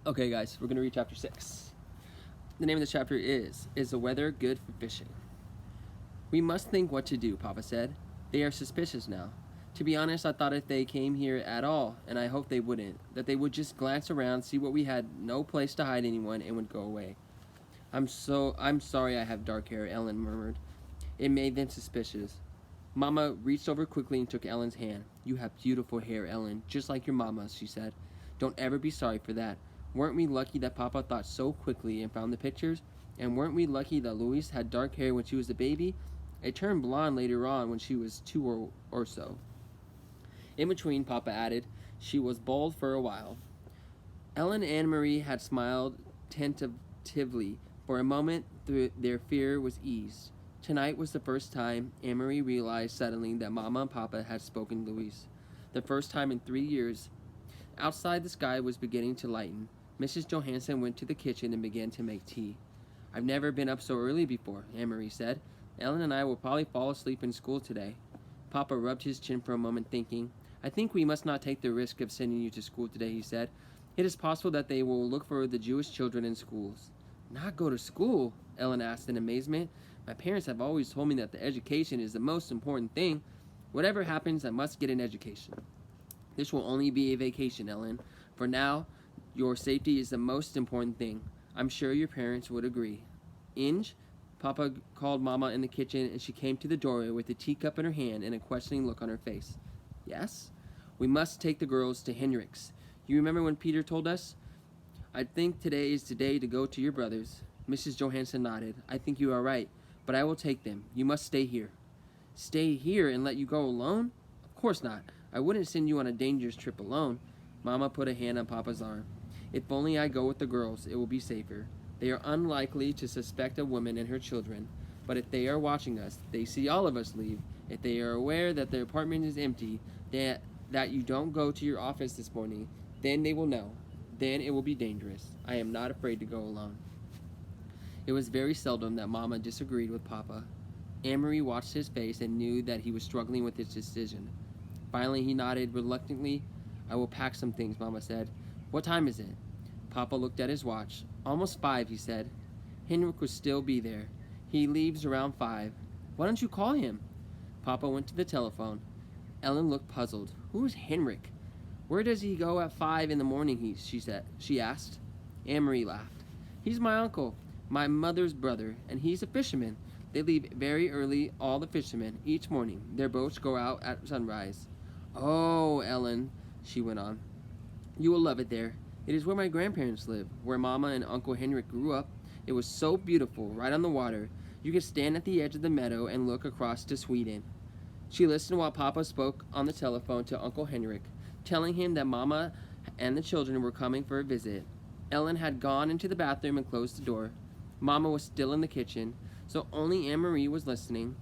Okay, guys, we're going to read chapter 6. The name of the chapter is the weather good for fishing? We must think what to do, Papa said. They are suspicious now. To be honest, I thought if they came here at all, and I hoped they wouldn't, that they would just glance around, see what we had, no place to hide anyone, and would go away. I'm sorry I have dark hair, Ellen murmured. It made them suspicious. Mama reached over quickly and took Ellen's hand. You have beautiful hair, Ellen, just like your mama's, she said. Don't ever be sorry for that. Weren't we lucky that Papa thought so quickly and found the pictures? And weren't we lucky that Louise had dark hair when she was a baby? It turned blonde later on when she was 2 or so. In between, Papa added, she was bald for a while. Ellen and Anne-Marie had smiled tentatively. For a moment, their fear was eased. Tonight was the first time Anne-Marie realized suddenly that Mama and Papa had spoken to Louise. The first time in 3 years. Outside, the sky was beginning to lighten. Mrs. Johansson went to the kitchen and began to make tea. I've never been up so early before, Anne-Marie said. Ellen and I will probably fall asleep in school today. Papa rubbed his chin for a moment, thinking. I think we must not take the risk of sending you to school today, he said. It is possible that they will look for the Jewish children in schools. Not go to school? Ellen asked in amazement. My parents have always told me that the education is the most important thing. Whatever happens, I must get an education. This will only be a vacation, Ellen. For now, your safety is the most important thing. I'm sure your parents would agree. Inge, Papa called Mama in the kitchen, and she came to the doorway with a teacup in her hand and a questioning look on her face. Yes? We must take the girls to Henrik's. You remember when Peter told us? I think today is the day to go to your brothers. Mrs. Johansson nodded. I think you are right, but I will take them. You must stay here. Stay here and let you go alone? Of course not. I wouldn't send you on a dangerous trip alone. Mama put a hand on Papa's arm. If only I go with the girls, it will be safer. They are unlikely to suspect a woman and her children, but if they are watching us, they see all of us leave. If they are aware that their apartment is empty, that you don't go to your office this morning, then they will know. Then it will be dangerous. I am not afraid to go alone. It was very seldom that Mama disagreed with Papa. Anne-Marie watched his face and knew that he was struggling with his decision. Finally, he nodded reluctantly. I will pack some things, Mama said. What time is it? Papa looked at his watch. Almost 5, he said. Henrik will still be there. He leaves around 5. Why don't you call him? Papa went to the telephone. Ellen looked puzzled. Who is Henrik? Where does he go at 5 in the morning, she asked. Anne-Marie laughed. He's my uncle, my mother's brother, and he's a fisherman. They leave very early, all the fishermen, each morning. Their boats go out at sunrise. Oh, Ellen, she went on. You will love it there. It is where my grandparents live, where Mama and Uncle Henrik grew up. It was so beautiful, right on the water. You could stand at the edge of the meadow and look across to Sweden. She listened while Papa spoke on the telephone to Uncle Henrik, telling him that Mama and the children were coming for a visit. Ellen had gone into the bathroom and closed the door. Mama was still in the kitchen, so only Anne-Marie was listening.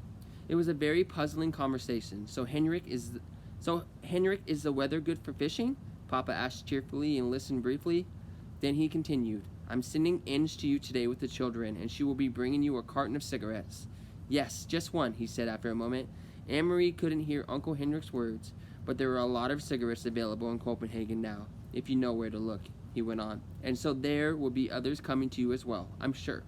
It was a very puzzling conversation. So Henrik, is the weather good for fishing? Papa asked cheerfully and listened briefly. Then he continued, I'm sending Inge to you today with the children, and she will be bringing you a carton of cigarettes. Yes, just one, he said after a moment. Anne-Marie couldn't hear Uncle Henrik's words, but there were a lot of cigarettes available in Copenhagen now, if you know where to look, he went on. And so there will be others coming to you as well, I'm sure.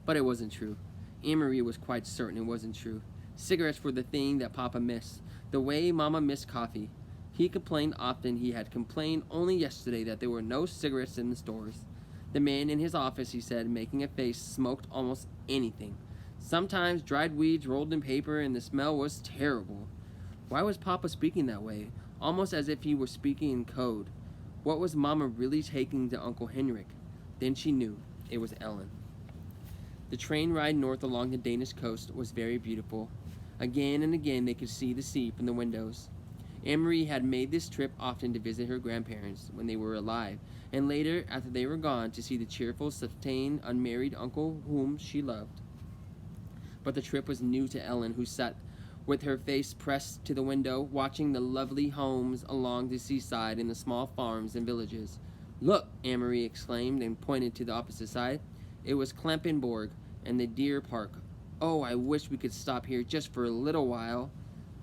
But it wasn't true. Anne-Marie was quite certain it wasn't true. Cigarettes were the thing that Papa missed, the way Mama missed coffee. He complained often. He had complained only yesterday that there were no cigarettes in the stores. The man in his office, he said, making a face, smoked almost anything. Sometimes dried weeds rolled in paper, and the smell was terrible. Why was Papa speaking that way, almost as if he were speaking in code? What was Mama really taking to Uncle Henrik? Then she knew. It was Ellen. The train ride north along the Danish coast was very beautiful. Again and again they could see the sea from the windows. Anne-Marie had made this trip often to visit her grandparents when they were alive, and later, after they were gone, to see the cheerful, sustained, unmarried uncle whom she loved. But the trip was new to Ellen, who sat with her face pressed to the window, watching the lovely homes along the seaside and the small farms and villages. Look, Anne-Marie exclaimed and pointed to the opposite side. It was Klampenborg and the deer park. Oh, I wish we could stop here just for a little while.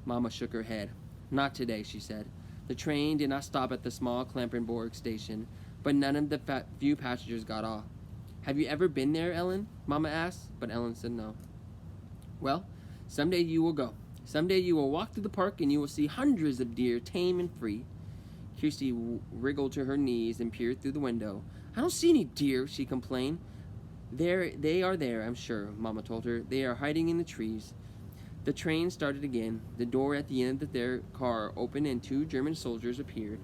Mama shook her head. Not today, she said. The train did not stop at the small Klampenborg station. but none of the few passengers got off. "Have you ever been there, Ellen?" Mama asked, but Ellen said no. "Well, someday you will go. Someday you will walk through the park and you will see hundreds of deer, tame and free." Kirsty wriggled to her knees and peered through the window. "I don't see any deer," she complained. They are there, I'm sure," Mama told her. "They are hiding in the trees." The train started again. The door at the end of their car opened and 2 German soldiers appeared.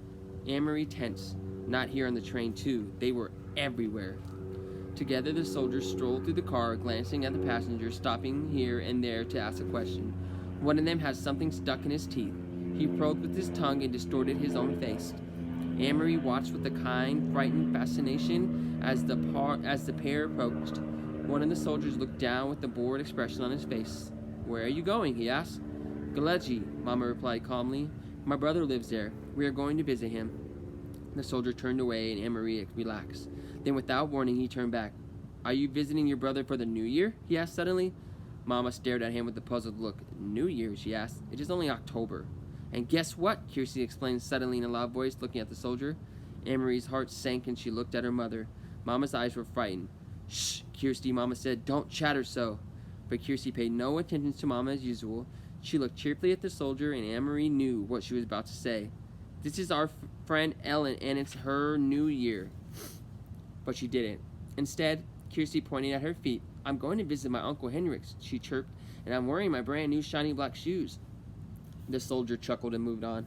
Anne-Marie tensed. Not here on the train, too. They were everywhere. Together, the soldiers strolled through the car, glancing at the passengers, stopping here and there to ask a question. One of them had something stuck in his teeth. He probed with his tongue and distorted his own face. Anne-Marie watched with a kind, frightened fascination as the pair approached. One of the soldiers looked down with a bored expression on his face. "Where are you going?" he asked. "Galeji," Mama replied calmly. "My brother lives there. We are going to visit him." The soldier turned away and Anne-Marie relaxed. Then without warning, he turned back. "Are you visiting your brother for the New Year?" he asked suddenly. Mama stared at him with a puzzled look. "New Year?" she asked. "It is only October." "And guess what?" Kirsty explained suddenly in a loud voice, looking at the soldier. Anne-Marie's heart sank and she looked at her mother. Mama's eyes were frightened. "Shh, Kirsty," Mama said. "Don't chatter so." But Kirsty paid no attention to Mama as usual. She looked cheerfully at the soldier, and Anne-Marie knew what she was about to say. "This is our friend Ellen, and it's her New Year." But she didn't. Instead, Kirsty pointed at her feet. "I'm going to visit my Uncle Henrik," she chirped, "and I'm wearing my brand new shiny black shoes." The soldier chuckled and moved on.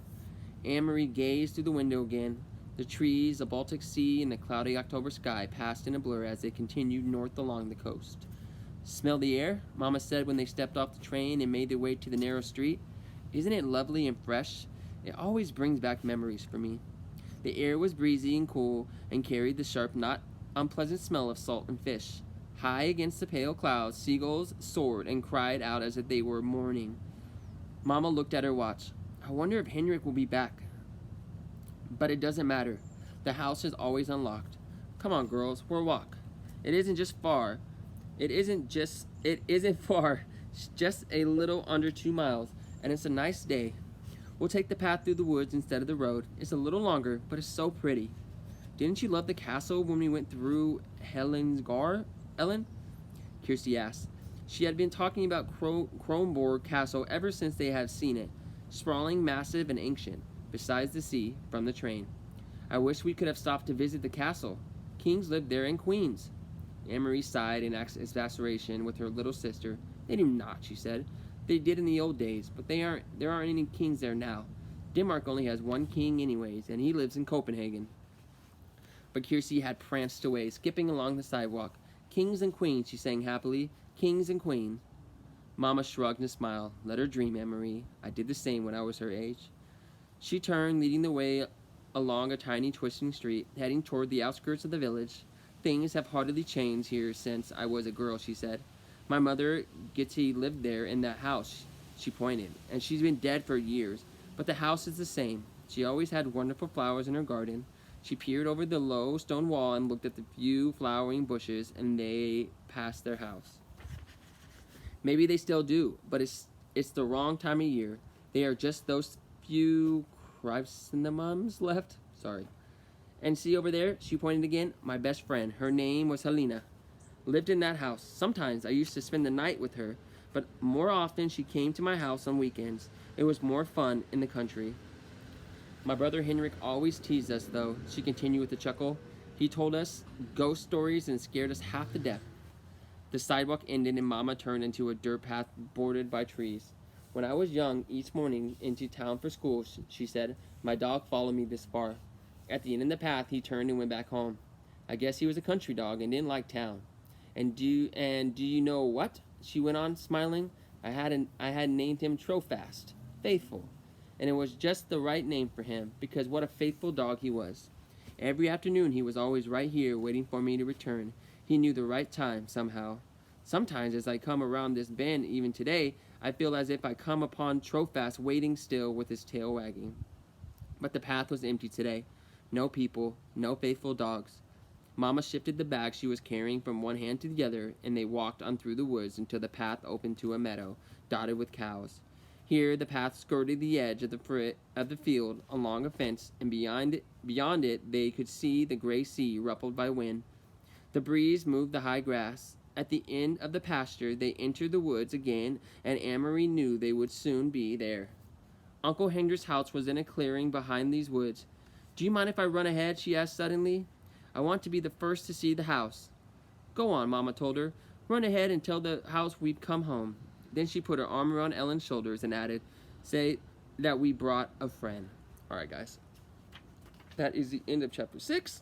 Anne-Marie gazed through the window again. The trees, the Baltic Sea, and the cloudy October sky passed in a blur as they continued north along the coast. "Smell the air?" Mama said when they stepped off the train and made their way to the narrow street. "Isn't it lovely and fresh? It always brings back memories for me." The air was breezy and cool and carried the sharp, not unpleasant smell of salt and fish. High against the pale clouds, seagulls soared and cried out as if they were mourning. Mama looked at her watch. "I wonder if Henrik will be back. But it doesn't matter. The house is always unlocked. Come on, girls, we'll walk. It isn't far. It's just a little under 2 miles, and it's a nice day. We'll take the path through the woods instead of the road. It's a little longer, but it's so pretty. Didn't you love the castle when we went through Helensgar, Ellen?" Kirsty asked. She had been talking about Kronborg Castle ever since they had seen it, sprawling, massive, and ancient, beside the sea, from the train. "I wish we could have stopped to visit the castle. Kings lived there and queens." Anne-Marie sighed in exasperation with her little sister. "They do not," she said. "They did in the old days, but there aren't any kings there now. Denmark only has one king anyways, and he lives in Copenhagen." But Kirsty had pranced away, skipping along the sidewalk. "Kings and queens," she sang happily. "Kings and queens." Mama shrugged and smiled. "Let her dream, Anne-Marie. I did the same when I was her age." She turned, leading the way along a tiny twisting street, heading toward the outskirts of the village. "Things have hardly changed here since I was a girl," she said. "My mother, Gitti, lived there in that house," she pointed, "and she's been dead for years. But the house is the same. She always had wonderful flowers in her garden." She peered over the low stone wall and looked at the few flowering bushes, and they passed their house. "Maybe they still do, but it's the wrong time of year. They are just those few chrysanthemums left. Sorry. And see over there," she pointed again, "my best friend. Her name was Helena. Lived in that house. Sometimes I used to spend the night with her, but more often she came to my house on weekends. It was more fun in the country. My brother Henrik always teased us, though," she continued with a chuckle. "He told us ghost stories and scared us half to death." The sidewalk ended and Mama turned into a dirt path bordered by trees. "When I was young, each morning into town for school," she said, "my dog followed me this far. At the end of the path, he turned and went back home. I guess he was a country dog and didn't like town. And do you know what?" she went on, smiling. I had named him Trofast, faithful. And it was just the right name for him, because what a faithful dog he was. Every afternoon he was always right here waiting for me to return. He knew the right time, somehow. Sometimes as I come around this bend, even today, I feel as if I come upon Trofast waiting still with his tail wagging. But the path was empty today. No people, no faithful dogs. Mama shifted the bag she was carrying from one hand to the other, and they walked on through the woods until the path opened to a meadow, dotted with cows. Here, the path skirted the edge of the field along a fence, and beyond it they could see the gray sea ruffled by wind. The breeze moved the high grass. At the end of the pasture, they entered the woods again, and Anne-Marie knew they would soon be there. Uncle Henry's house was in a clearing behind these woods. "Do you mind if I run ahead?" she asked suddenly. "I want to be the first to see the house." "Go on," Mama told her. "Run ahead and tell the house we've come home." Then she put her arm around Ellen's shoulders and added, "Say that we brought a friend." All right, guys. That is the end of chapter 6.